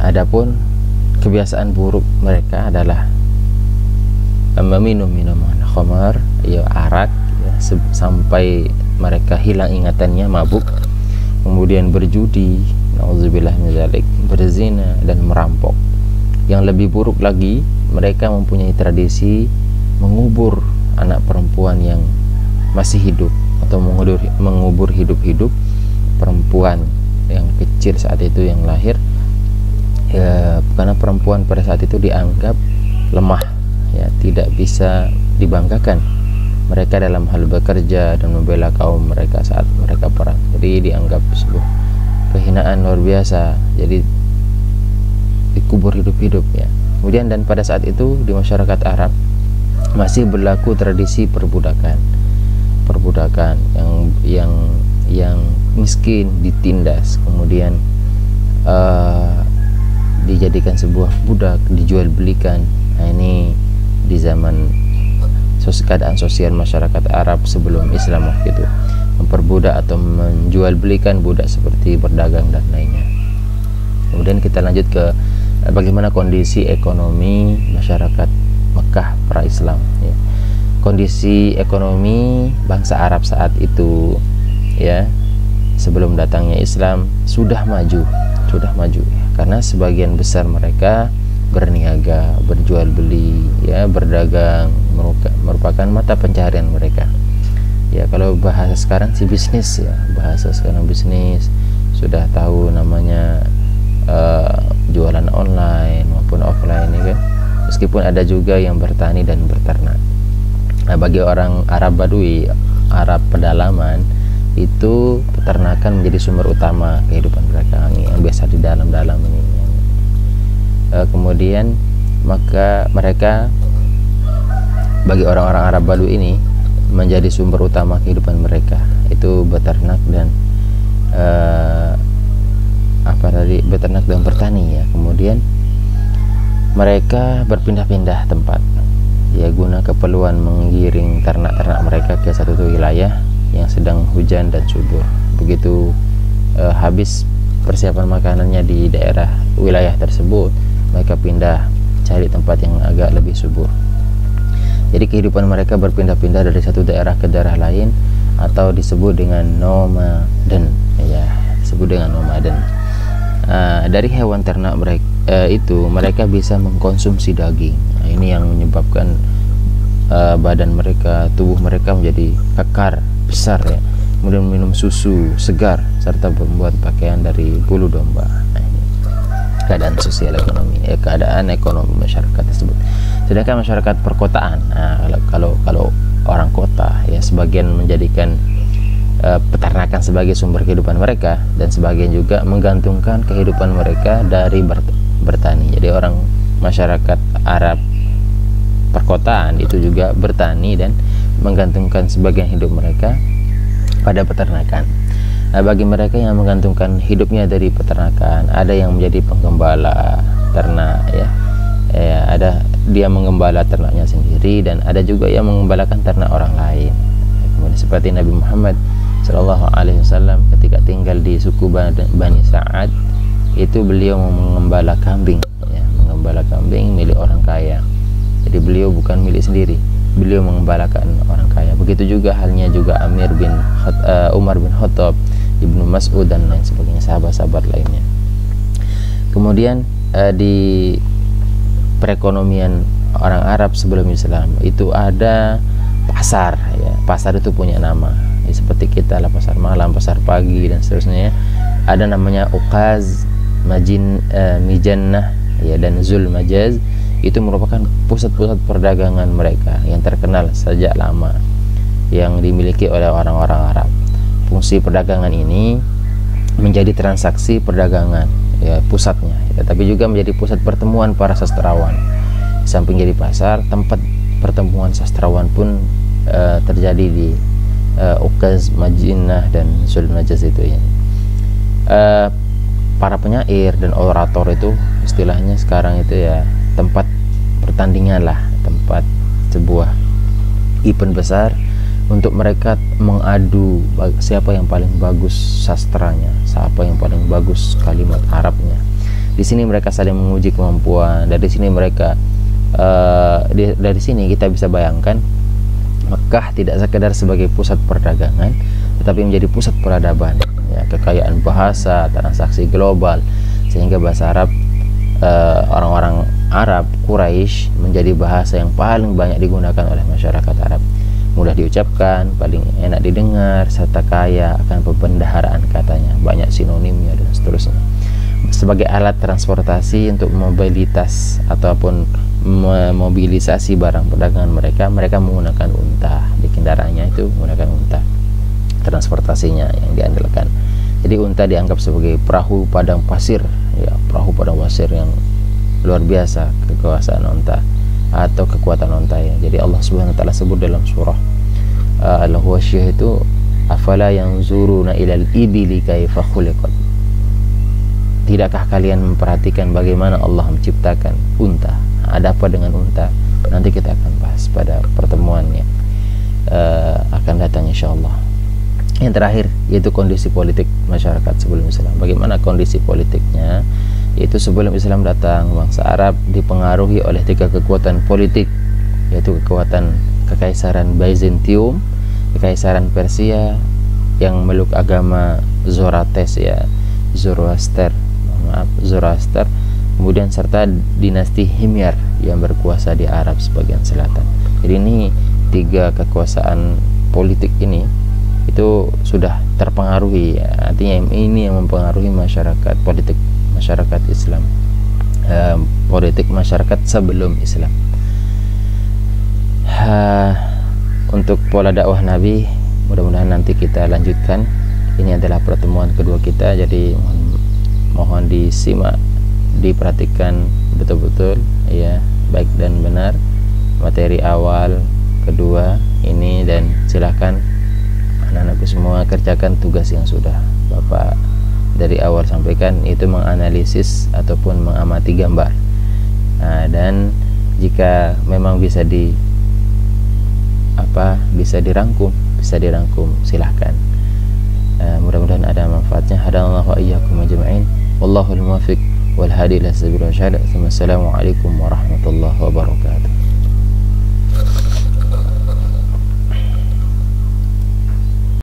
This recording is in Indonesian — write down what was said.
Adapun kebiasaan buruk mereka adalah meminum minuman khamar, ya arak, ya, sampai mereka hilang ingatannya, mabuk, kemudian berjudi, nauzubillah min dzalik, berzina dan merampok. Yang lebih buruk lagi, mereka mempunyai tradisi mengubur anak perempuan yang masih hidup atau mengubur hidup-hidup perempuan yang kecil saat itu yang lahir, ya, karena perempuan pada saat itu dianggap lemah, ya, tidak bisa dibanggakan mereka dalam hal bekerja dan membela kaum mereka saat mereka perang. Jadi dianggap sebuah kehinaan luar biasa, jadi dikubur hidup-hidup, ya. Kemudian dan pada saat itu di masyarakat Arab masih berlaku tradisi perbudakan yang miskin ditindas, kemudian dijadikan sebuah budak, dijual belikan. Nah, ini di zaman keadaan sosial masyarakat Arab sebelum Islam waktu itu, memperbudak atau menjual belikan budak seperti berdagang dan lainnya. Kemudian kita lanjut ke bagaimana kondisi ekonomi masyarakat Mekah pra-Islam, ya. Kondisi ekonomi bangsa Arab saat itu, ya, sebelum datangnya Islam sudah maju, ya, karena sebagian besar mereka berniaga, berjual beli, ya, berdagang, merupakan mata pencaharian mereka. Ya, kalau bahasa sekarang sih bisnis, ya, bahasa sekarang bisnis, sudah tahu namanya jualan online maupun offline, ya kan. Meskipun ada juga yang bertani dan berternak. Nah, bagi orang Arab Badui, Arab pedalaman, itu peternakan menjadi sumber utama kehidupan mereka, yang biasa di dalam-dalam ini. Kemudian maka mereka, bagi orang-orang Arab Badui ini, menjadi sumber utama kehidupan mereka itu beternak dan beternak dan bertani, ya. Kemudian mereka berpindah-pindah tempat, ya, guna keperluan menggiring ternak-ternak mereka ke satu wilayah yang sedang hujan dan subur. Begitu habis persiapan makanannya di daerah wilayah tersebut, mereka pindah cari tempat yang agak lebih subur. Jadi kehidupan mereka berpindah-pindah dari satu daerah ke daerah lain, atau disebut dengan nomaden, ya, disebut dengan nomaden. Dari hewan ternak mereka itu mereka bisa mengkonsumsi daging. Nah, ini yang menyebabkan badan mereka, tubuh mereka menjadi kekar, besar, ya. Kemudian minum susu segar serta membuat pakaian dari bulu domba. Nah, ini keadaan sosial ekonomi, keadaan ekonomi masyarakat tersebut. Sedangkan masyarakat perkotaan, nah, kalau orang kota, ya, sebagian menjadikan peternakan sebagai sumber kehidupan mereka, dan sebagian juga menggantungkan kehidupan mereka dari bertani. Jadi orang masyarakat Arab perkotaan itu juga bertani dan menggantungkan sebagian hidup mereka pada peternakan. Nah, bagi mereka yang menggantungkan hidupnya dari peternakan, ada yang menjadi penggembala ternak, ya, ada dia menggembala ternaknya sendiri, dan ada juga yang mengembalakan ternak orang lain. Kemudian seperti Nabi Muhammad Shallallahu Alaihi Wasallam ketika tinggal di suku Bani Sa'ad, itu beliau mengembala kambing, ya, mengembala kambing milik orang kaya. Jadi beliau bukan milik sendiri, beliau mengembalakan orang kaya. Begitu juga halnya juga Umar bin Khattab, Ibnu Mas'ud dan lain sebagainya, sahabat-sahabat lainnya. Kemudian di perekonomian orang Arab sebelum Islam itu ada pasar, ya. Pasar itu punya nama, ya, seperti kita lah, pasar malam, pasar pagi dan seterusnya. Ada namanya Uqaz, Mijannah, ya, dan Zul Majaz. Itu merupakan pusat-pusat perdagangan mereka yang terkenal sejak lama, yang dimiliki oleh orang-orang Arab. Fungsi perdagangan ini menjadi transaksi perdagangan, ya, pusatnya, ya, tapi juga menjadi pusat pertemuan para sastrawan. Di samping jadi pasar, tempat pertemuan sastrawan pun terjadi di Uqaz, Majinah dan Zul Majaz itu, ya. Para penyair dan orator itu istilahnya sekarang itu, ya, tempat pertandingan lah, tempat sebuah event besar untuk mereka mengadu siapa yang paling bagus sastranya, siapa yang paling bagus kalimat Arabnya. Di sini mereka saling menguji kemampuan. Dari sini mereka dari sini kita bisa bayangkan Mekah tidak sekedar sebagai pusat perdagangan, tetapi menjadi pusat peradaban, ya, kekayaan bahasa, transaksi global, sehingga bahasa Arab, orang-orang Arab Quraisy menjadi bahasa yang paling banyak digunakan oleh masyarakat Arab, mudah diucapkan, paling enak didengar, serta kaya akan pembendaharaan katanya, banyak sinonimnya dan seterusnya. Sebagai alat transportasi untuk mobilitas ataupun memobilisasi barang perdagangan mereka menggunakan unta. Di kendaraannya itu menggunakan unta, transportasinya yang diandalkan. Jadi unta dianggap sebagai perahu padang pasir, ya, perahu padang pasir yang luar biasa kekuasaan unta atau kekuatan unta, ya. Jadi Allah Subhanahu wa taala sebut dalam surah Al-Ghasyiyah itu, afala yanzuruna ilal ibili kaifa khuliqat. Tidakkah kalian memperhatikan bagaimana Allah menciptakan unta? Ada apa dengan unta? Nanti kita akan bahas pada pertemuannya akan datang insyaallah. Yang terakhir yaitu kondisi politik masyarakat sebelum Islam. Bagaimana kondisi politiknya? Yaitu sebelum Islam datang, bangsa Arab dipengaruhi oleh 3 kekuatan politik, yaitu kekuatan Kekaisaran Byzantium, Kekaisaran Persia yang meluk agama Zoroaster, ya, Zoroaster, kemudian serta dinasti Himyar yang berkuasa di Arab sebagian selatan. Jadi ini 3 kekuasaan politik ini itu sudah terpengaruhi, ya. Artinya ini yang mempengaruhi masyarakat, politik masyarakat Islam, politik masyarakat sebelum Islam. Untuk pola dakwah Nabi mudah-mudahan nanti kita lanjutkan. Ini adalah pertemuan kedua kita, jadi mohon disimak, diperhatikan betul-betul, ya, baik dan benar materi awal, kedua ini, dan silahkan anak-anakku semua kerjakan tugas yang sudah Bapak dari awal sampaikan, itu menganalisis ataupun mengamati gambar. Dan jika memang bisa dirangkum silahkan. Mudah-mudahan ada manfaatnya. Hadanallahu wa iyyakum ajma'in. Wallahul muwaffiq wal hadi ila sabilir rasyad. Wassalamualaikum warahmatullahi wabarakatuh.